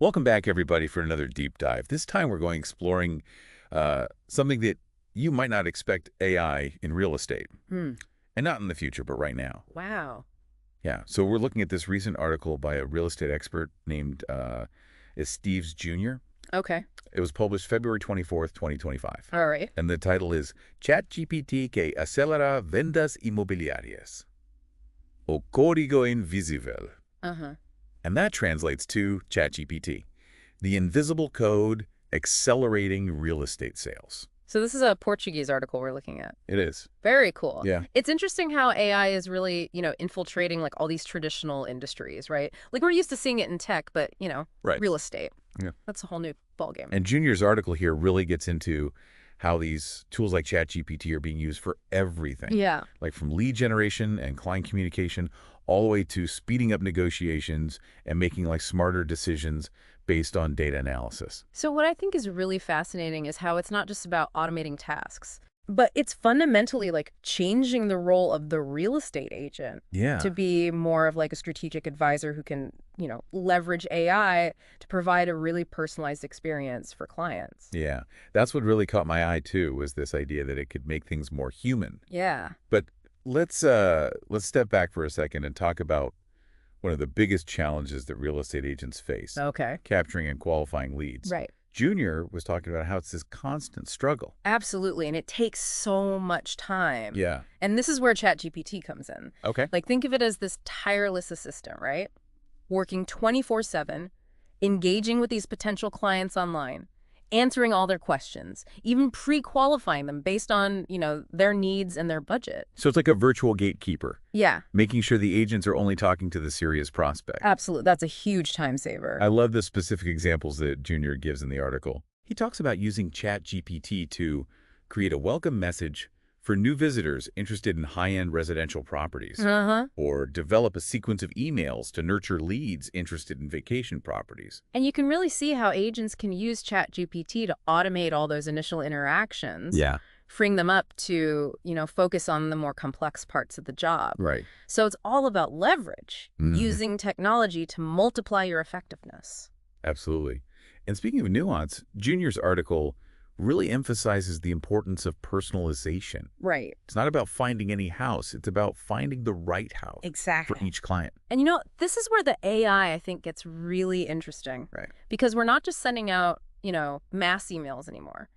Welcome back, everybody, for another deep dive. This time we're going exploring something that you might not expect AI in real estate. Hmm. And not in the future, but right now. Wow. Yeah, so we're looking at this recent article by a real estate expert named Steves Jr. Okay. It was published February 24th, 2025. All right. And the title is ChatGPT que acelera vendas inmobiliarias. O código invisible. Uh-huh. And that translates to ChatGPT, the invisible code accelerating real estate sales. So this is a Portuguese article we're looking at. It is. Very cool. Yeah. It's interesting how AI is really, infiltrating like all these traditional industries, right? Like we're used to seeing it in tech, but, Right. real estate. Yeah. That's a whole new ballgame. And Junior's article here really gets into how these tools like ChatGPT are being used for everything. Yeah. Like from lead generation and client communication all the way to speeding up negotiations and making like smarter decisions based on data analysis. So what I think is really fascinating is how it's not just about automating tasks, but it's fundamentally like changing the role of the real estate agent Yeah. to be more of like a strategic advisor who can, leverage AI to provide a really personalized experience for clients. Yeah. That's what really caught my eye too, was this idea that it could make things more human. Yeah. But let's step back for a second and talk about one of the biggest challenges that real estate agents face, Okay. capturing and qualifying leads. Right. Junior was talking about how it's this constant struggle. Absolutely. And it takes so much time. Yeah. And this is where ChatGPT comes in. Okay. Like think of it as this tireless assistant, right? Working 24/7, engaging with these potential clients online, answering all their questions, even pre-qualifying them based on, their needs and their budget. So it's like a virtual gatekeeper, Yeah, making sure the agents are only talking to the serious prospect. absolutely. That's a huge time saver. I love the specific examples that Junior gives in the article. He talks about using ChatGPT to create a welcome message for new visitors interested in high-end residential properties, Uh-huh. or develop a sequence of emails to nurture leads interested in vacation properties. And you can really see how agents can use ChatGPT to automate all those initial interactions, Yeah, freeing them up to, focus on the more complex parts of the job. right. So it's all about leverage, Mhm. using technology to multiply your effectiveness. Absolutely. And speaking of nuance, Junior's article really emphasizes the importance of personalization. Right. It's not about finding any house. It's about finding the right house for Exactly. each client. And this is where the AI, I think, gets really interesting. Right. Because we're not just sending out, mass emails anymore.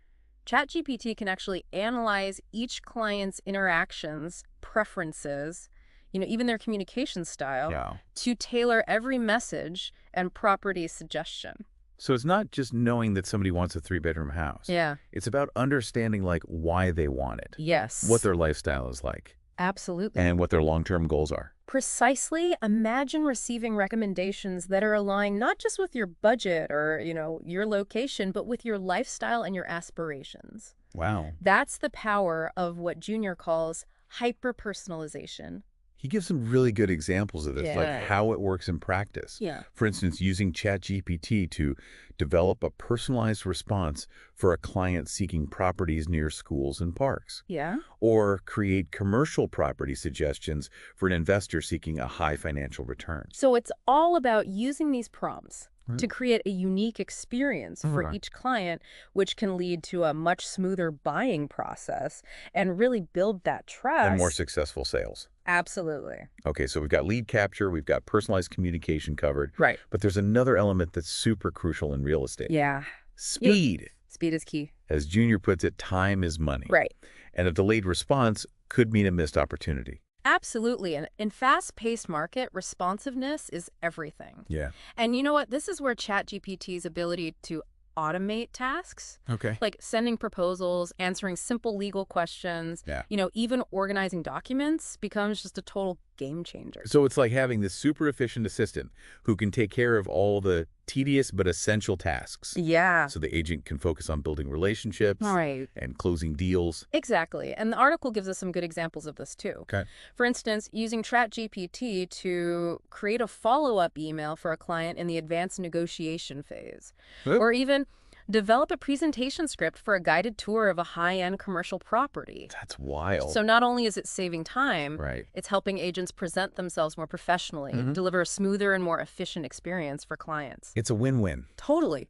ChatGPT can actually analyze each client's interactions, preferences, even their communication style Yeah. to tailor every message and property suggestion. So it's not just knowing that somebody wants a three-bedroom house. Yeah. It's about understanding like why they want it, Yes. what their lifestyle is like, Absolutely. and what their long-term goals are. Precisely. Imagine receiving recommendations that are aligned not just with your budget or, your location, but with your lifestyle and your aspirations. Wow. That's the power of what Junior calls hyper-personalization. He gives some really good examples of this, like Yeah. how it works in practice. Yeah. For instance, using ChatGPT to develop a personalized response for a client seeking properties near schools and parks, Yeah. or create commercial property suggestions for an investor seeking a high financial return. So it's all about using these prompts Right. to create a unique experience for Right. each client, which can lead to a much smoother buying process and really build that trust. And more successful sales. Absolutely. Okay, so we've got lead capture, we've got personalized communication covered, Right. but there's another element that's super crucial in real estate. Yeah. Speed. Speed is key. As Junior puts it, time is money. Right. And a delayed response could mean a missed opportunity. Absolutely. And in fast-paced market, responsiveness is everything. Yeah. And you know what? This is where ChatGPT's ability to automate tasks, Okay. like sending proposals, answering simple legal questions, Yeah. even organizing documents becomes just a total game changer. So it's like having this super efficient assistant who can take care of all the tedious but essential tasks. Yeah. So the agent can focus on building relationships Right. and closing deals. Exactly. And the article gives us some good examples of this too. Okay. For instance, using ChatGPT to create a follow-up email for a client in the advanced negotiation phase. Oop. Or even develop a presentation script for a guided tour of a high-end commercial property. That's wild. So not only is it saving time, Right. it's helping agents present themselves more professionally, deliver a smoother and more efficient experience for clients. It's a win-win. Totally.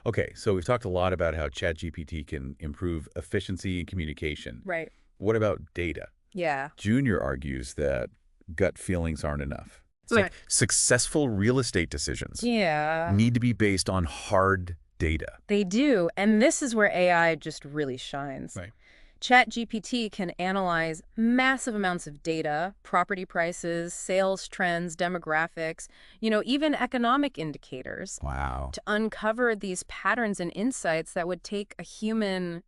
Okay, so we've talked a lot about how ChatGPT can improve efficiency and communication. Right. What about data? Yeah. Junior argues that gut feelings aren't enough. It's Right. like successful real estate decisions Yeah. need to be based on hard data. They do, and this is where AI just really shines. Right. ChatGPT can analyze massive amounts of data, property prices, sales trends, demographics, even economic indicators, Wow. to uncover these patterns and insights that would take a human,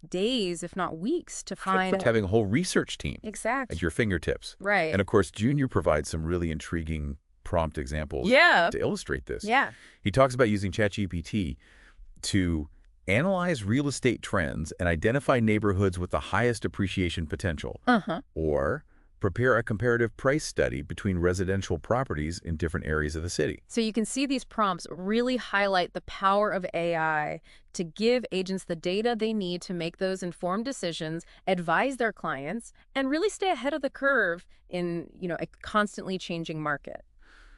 days, if not weeks, to It's find. like having a whole research team Exactly. at your fingertips. Right. And of course, Junior provides some really intriguing prompt examples Yeah. to illustrate this. Yeah. He talks about using ChatGPT to analyze real estate trends and identify neighborhoods with the highest appreciation potential, Uh-huh. or prepare a comparative price study between residential properties in different areas of the city. So you can see these prompts really highlight the power of AI to give agents the data they need to make those informed decisions, advise their clients, and really stay ahead of the curve in, a constantly changing market.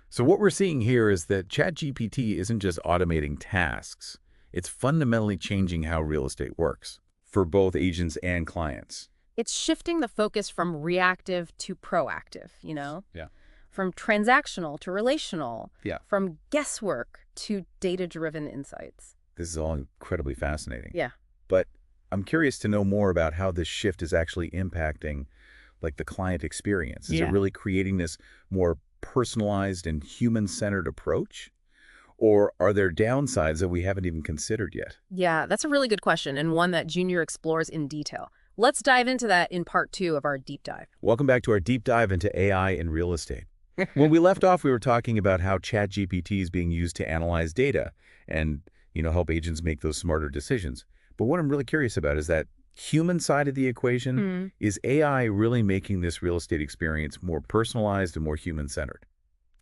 So what we're seeing here is that ChatGPT isn't just automating tasks. It's fundamentally changing how real estate works for both agents and clients. It's shifting the focus from reactive to proactive, Yeah. from transactional to relational, Yeah. from guesswork to data-driven insights. This is all incredibly fascinating. Yeah. But I'm curious to know more about how this shift is actually impacting the client experience. Is it Yeah. really creating this more personalized and human-centered approach? Or are there downsides that we haven't even considered yet? Yeah, that's a really good question, and one that Junior explores in detail. Let's dive into that in part 2 of our deep dive. Welcome back to our deep dive into AI in real estate. When we left off, we were talking about how ChatGPT is being used to analyze data and, help agents make those smarter decisions. But what I'm really curious about is that human side of the equation. Is AI really making this real estate experience more personalized and more human-centered?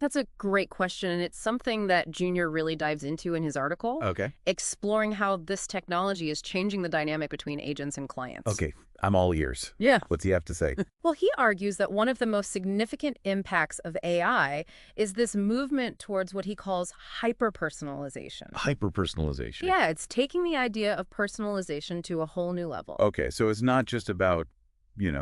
That's a great question, and it's something that Junior really dives into in his article, Okay. exploring how this technology is changing the dynamic between agents and clients. Okay, I'm all ears. Yeah. What's he have to say? Well, he argues that one of the most significant impacts of AI is this movement towards what he calls hyper-personalization. Hyper-personalization. Yeah, it's taking the idea of personalization to a whole new level. Okay, so it's not just about,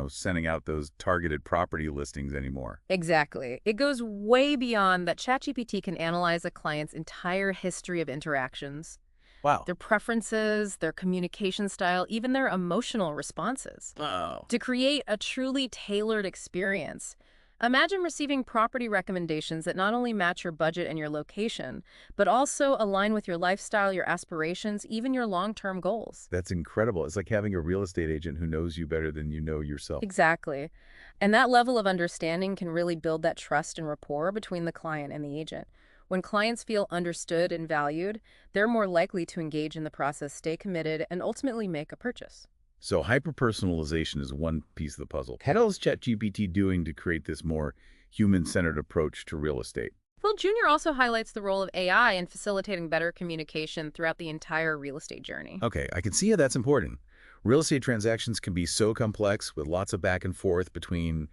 sending out those targeted property listings anymore. Exactly. It goes way beyond that. ChatGPT can analyze a client's entire history of interactions, Wow. their preferences, their communication style, even their emotional responses, Oh. to create a truly tailored experience. Imagine receiving property recommendations that not only match your budget and your location, but also align with your lifestyle, your aspirations, even your long-term goals. That's incredible. It's like having a real estate agent who knows you better than you know yourself. Exactly. And that level of understanding can really build that trust and rapport between the client and the agent. When clients feel understood and valued, they're more likely to engage in the process, stay committed, and ultimately make a purchase. So hyper-personalization is one piece of the puzzle. What else is ChatGPT doing to create this more human-centered approach to real estate? Well, Junior also highlights the role of AI in facilitating better communication throughout the entire real estate journey. Okay, I can see how that's important. Real estate transactions can be so complex with lots of back and forth between,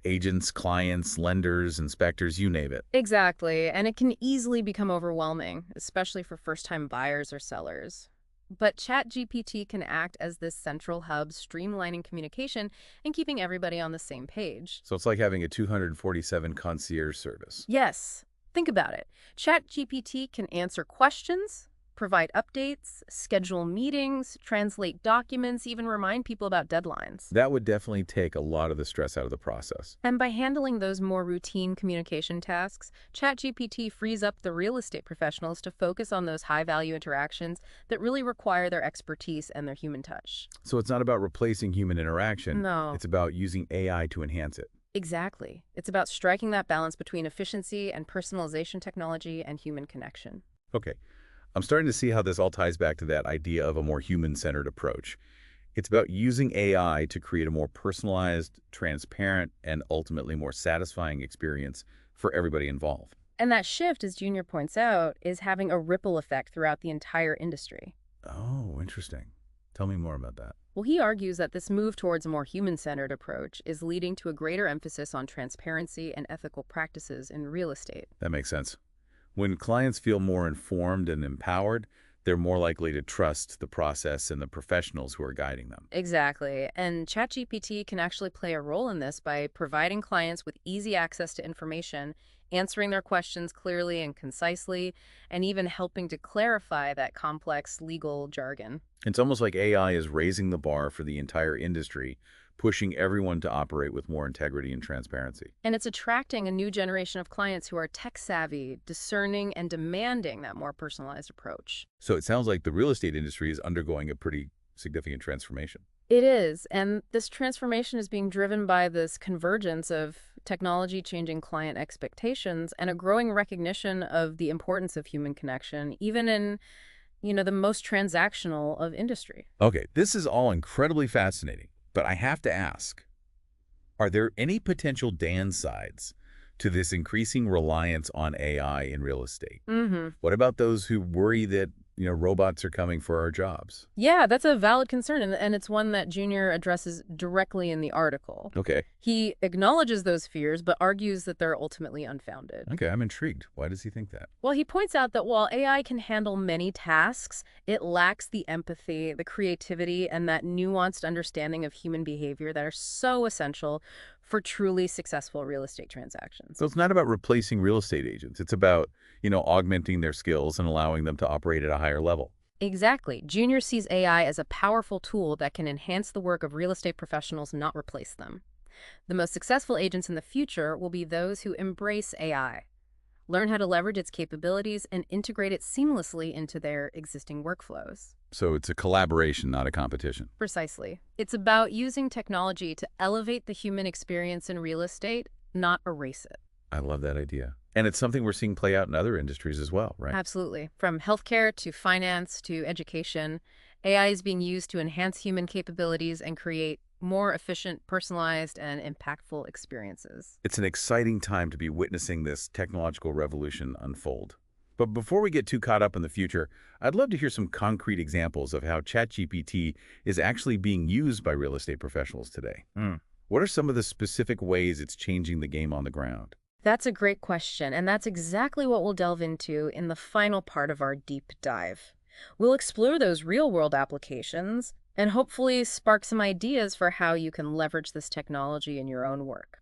agents, clients, lenders, inspectors, you name it. Exactly, and it can easily become overwhelming, especially for first-time buyers or sellers. But ChatGPT can act as this central hub, streamlining communication and keeping everybody on the same page. So it's like having a 247 concierge service. Yes, think about it. ChatGPT can answer questions, provide updates, schedule meetings, translate documents, even remind people about deadlines. That would definitely take a lot of the stress out of the process. And by handling those more routine communication tasks, ChatGPT frees up the real estate professionals to focus on those high-value interactions that really require their expertise and their human touch. So it's not about replacing human interaction. No. It's about using AI to enhance it. Exactly. It's about striking that balance between efficiency and personalization technology and human connection. Okay. I'm starting to see how this all ties back to that idea of a more human-centered approach. It's about using AI to create a more personalized, transparent, and ultimately more satisfying experience for everybody involved. And that shift, as Junior points out, is having a ripple effect throughout the entire industry. Oh, interesting. Tell me more about that. Well, he argues that this move towards a more human-centered approach is leading to a greater emphasis on transparency and ethical practices in real estate. That makes sense. When clients feel more informed and empowered, they're more likely to trust the process and the professionals who are guiding them. Exactly. And ChatGPT can actually play a role in this by providing clients with easy access to information, answering their questions clearly and concisely, and even helping to clarify that complex legal jargon. It's almost like AI is raising the bar for the entire industry, pushing everyone to operate with more integrity and transparency. And it's attracting a new generation of clients who are tech-savvy, discerning, and demanding that more personalized approach. So it sounds like the real estate industry is undergoing a pretty significant transformation. It is, and this transformation is being driven by this convergence of technology changing client expectations and a growing recognition of the importance of human connection, even in, the most transactional of industry. Okay, this is all incredibly fascinating, but I have to ask, are there any potential downsides to this increasing reliance on AI in real estate? What about those who worry that, robots are coming for our jobs? Yeah, that's a valid concern, and it's one that Junior addresses directly in the article. Okay. He acknowledges those fears, but argues that they're ultimately unfounded. Okay, I'm intrigued. Why does he think that? Well, he points out that while AI can handle many tasks, it lacks the empathy, the creativity, and that nuanced understanding of human behavior that are so essential for truly successful real estate transactions. So it's not about replacing real estate agents. It's about, augmenting their skills and allowing them to operate at a higher level. Exactly. Junior sees AI as a powerful tool that can enhance the work of real estate professionals, not replace them. The most successful agents in the future will be those who embrace AI, learn how to leverage its capabilities, and integrate it seamlessly into their existing workflows. So it's a collaboration, not a competition. Precisely. It's about using technology to elevate the human experience in real estate, not erase it. I love that idea. And it's something we're seeing play out in other industries as well, right? Absolutely. From healthcare to finance to education, AI is being used to enhance human capabilities and create more efficient, personalized, and impactful experiences. It's an exciting time to be witnessing this technological revolution unfold. But before we get too caught up in the future, I'd love to hear some concrete examples of how ChatGPT is actually being used by real estate professionals today. What are some of the specific ways it's changing the game on the ground? That's a great question, and that's exactly what we'll delve into in the final part of our deep dive. We'll explore those real-world applications and hopefully spark some ideas for how you can leverage this technology in your own work.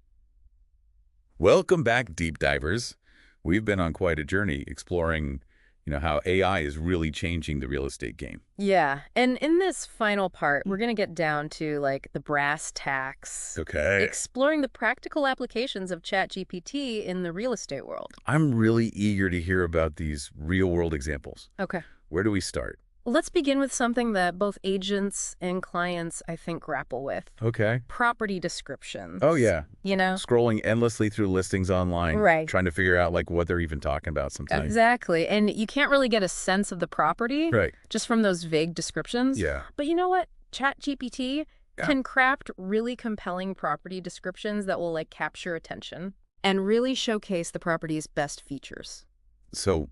Welcome back, deep divers. We've been on quite a journey exploring, how AI is really changing the real estate game. Yeah, and in this final part, we're going to get down to the brass tacks, Okay. exploring the practical applications of ChatGPT in the real estate world. I'm really eager to hear about these real-world examples. Okay. Where do we start? Let's begin with something that both agents and clients, I think, grapple with. Okay. Property descriptions. Oh, yeah. Scrolling Scrolling endlessly through listings online, Right. trying to figure out what they're even talking about sometimes. Exactly. And you can't really get a sense of the property Right. just from those vague descriptions. Yeah. But you know what? ChatGPT Yeah. can craft really compelling property descriptions that will capture attention and really showcase the property's best features. So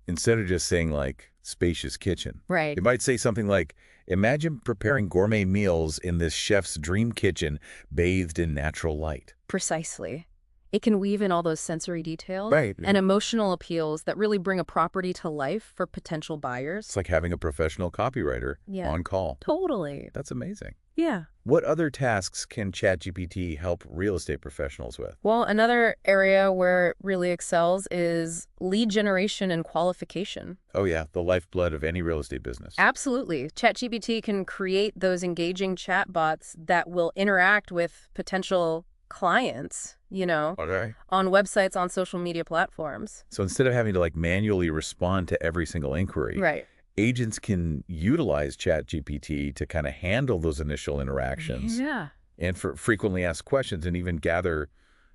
instead of just saying spacious kitchen, Right. it might say something like, imagine preparing gourmet meals in this chef's dream kitchen bathed in natural light. Precisely. It can weave in all those sensory details Right. and emotional appeals that really bring a property to life for potential buyers. It's like having a professional copywriter Yeah. on call. Totally. That's amazing. Yeah. What other tasks can ChatGPT help real estate professionals with? Well, another area where it really excels is lead generation and qualification. Oh, yeah, the lifeblood of any real estate business. Absolutely. ChatGPT can create those engaging chatbots that will interact with potential clients, Okay. on websites, on social media platforms. So instead of having to manually respond to every single inquiry, Right. agents can utilize ChatGPT to kind of handle those initial interactions Yeah. and for frequently asked questions and even gather,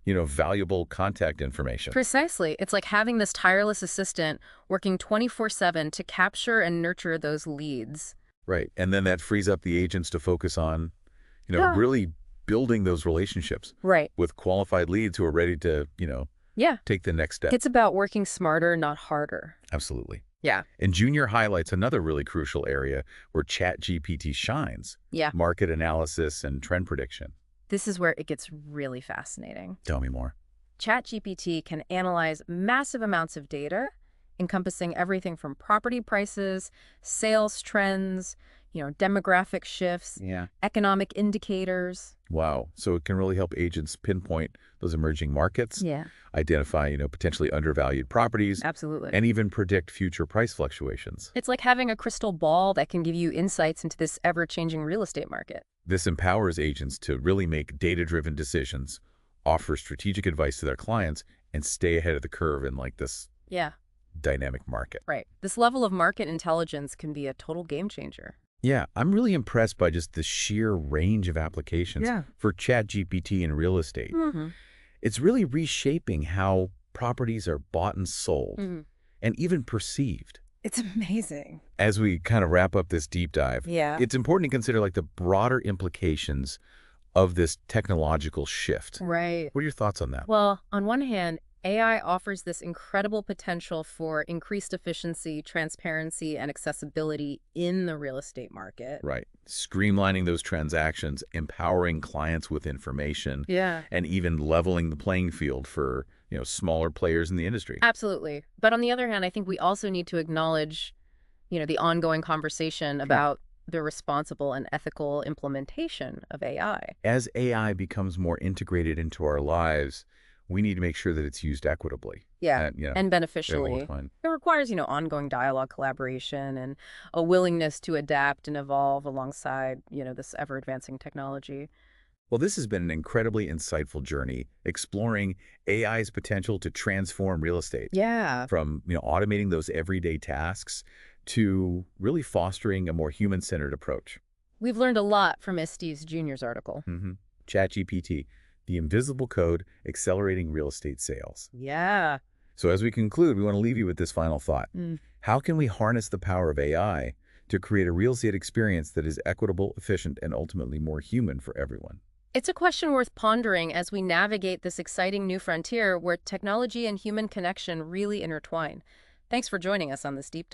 valuable contact information. Precisely. It's like having this tireless assistant working 24/7 to capture and nurture those leads. Right. And then that frees up the agents to focus on, Yeah. really building those relationships Right. with qualified leads who are ready to, Yeah. take the next step. It's about working smarter, not harder. Absolutely. Yeah. And Junior highlights another really crucial area where ChatGPT shines, Yeah. market analysis and trend prediction. This is where it gets really fascinating. Tell me more. ChatGPT can analyze massive amounts of data, encompassing everything from property prices, sales trends, demographic shifts, Yeah. economic indicators. Wow. So it can really help agents pinpoint those emerging markets, Yeah, identify, potentially undervalued properties, absolutely. and even predict future price fluctuations. It's like having a crystal ball that can give you insights into this ever-changing real estate market. This empowers agents to really make data-driven decisions, offer strategic advice to their clients, and stay ahead of the curve in this Yeah, dynamic market. right. This level of market intelligence can be a total game changer. Yeah, I'm really impressed by just the sheer range of applications Yeah. for ChatGPT in real estate. Mm-hmm. It's really reshaping how properties are bought and sold, Mm-hmm. and even perceived. It's amazing. As we kind of wrap up this deep dive, Yeah. it's important to consider the broader implications of this technological shift. Right. What are your thoughts on that? Well, on one hand, AI offers this incredible potential for increased efficiency, transparency, and accessibility in the real estate market. Right. Streamlining those transactions, empowering clients with information, Yeah. and even leveling the playing field for, smaller players in the industry. Absolutely. But on the other hand, I think we also need to acknowledge, the ongoing conversation about the responsible and ethical implementation of AI. As AI becomes more integrated into our lives, we need to make sure that it's used equitably. Yeah. And, And beneficially. all the time. It requires, ongoing dialogue, collaboration, and a willingness to adapt and evolve alongside, this ever-advancing technology. Well, this has been an incredibly insightful journey exploring AI's potential to transform real estate. Yeah. From, automating those everyday tasks to really fostering a more human-centered approach. We've learned a lot from Estes Jr.'s article. ChatGPT, the invisible code accelerating real estate sales. Yeah. So as we conclude, we want to leave you with this final thought. Mm. How can we harness the power of AI to create a real estate experience that is equitable, efficient, and ultimately more human for everyone? It's a question worth pondering as we navigate this exciting new frontier where technology and human connection really intertwine. Thanks for joining us on this deep dive.